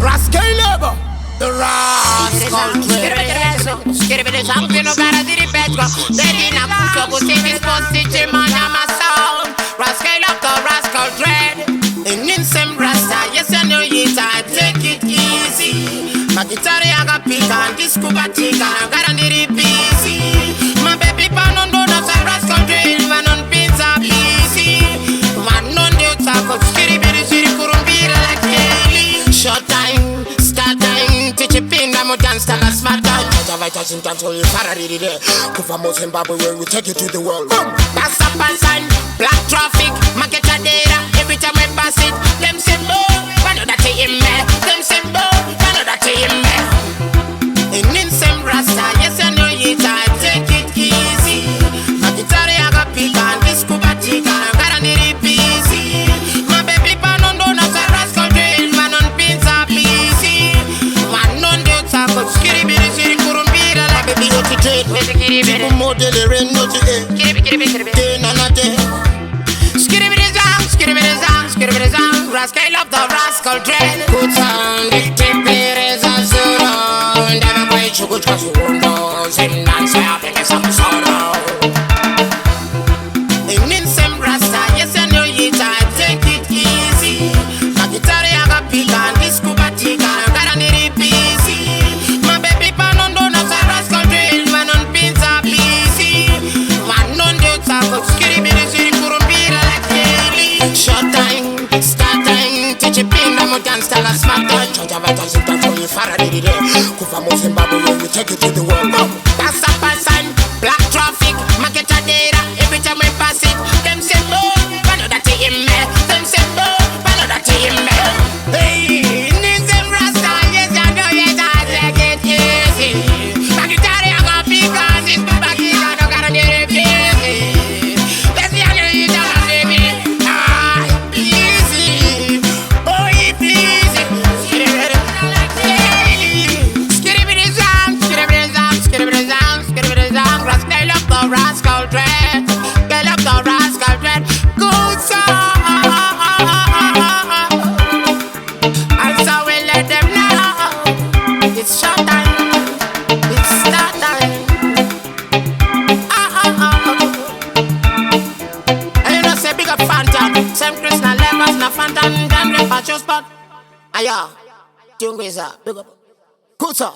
Rascal Labor, the rascal Skiribidi, no gara di ripeto. Dedina kuto kusini sposti mana masound. Rascal of the rascal dread. In some rasta, yes I know it, I take it easy. Magitari aga pika, disco batika, gara di busy. My baby panon do not say rascal dread, man on pizza busy. Man on the taco, skiribidi, kurumbira like Kelly. Short time, start time, teach a pin, I'm a dance, I'm a smart time. Vaitas in dance, all you parody there. Kufa mo Zimbabwe, where we take it to the world. Pass up and sign, black traffic, market your data. Every time I pass it, them symbol, one of that in me. Them symbol, one of that in me. In some rasta, yes I know it, I take it easy. My guitar, I got pick and disco batika, I got a nitty busy. My baby pan on donuts, I rascal drill, man on pizza busy. Man on the taco, skiribidi, kurumbira la baby go to trade. Tipo model rain no to eh. Day na na day. Skiribidi zang, rascal of the rascal dread. Good sound, it is a solo. Never quite you good cause you won't know. Sing dance, I have some solo. In some rasta, yes I know it, I take it easy. My guitar, I got pick and disco batika, I got a nitty busy. My baby pan on donuts, I rascal drill, man on pizza busy. Man on the taco, skiribidi, kurumbira like Kelly. Short time, start time, teach a pin, I'm a dance, tell a smart time. Change of items, it's for you, Faraday there. Kufa mo Zimbabwe, where we take it to the world. Pass up and sign, black traffic, market your data. Every time we pass it, them symbol, one of that in me. Them symbol, one of that in me. Hey, in them rasta, yes I know, yes I take it easy. My guitar, I got big guns, it's too baggy, I don't got a nitty busy. Let's see how you tell us, baby. Easy, oh easy. Skiribidi zang, rascal of the rascal dread. Girl of the rascal dread. Good song. And so we let them know. It's short time. It's start time. And you know say big up Phantom. Same Krishna levels na Phantom. Damn rap at your spot. Aya, Jungweza, big up. Good song.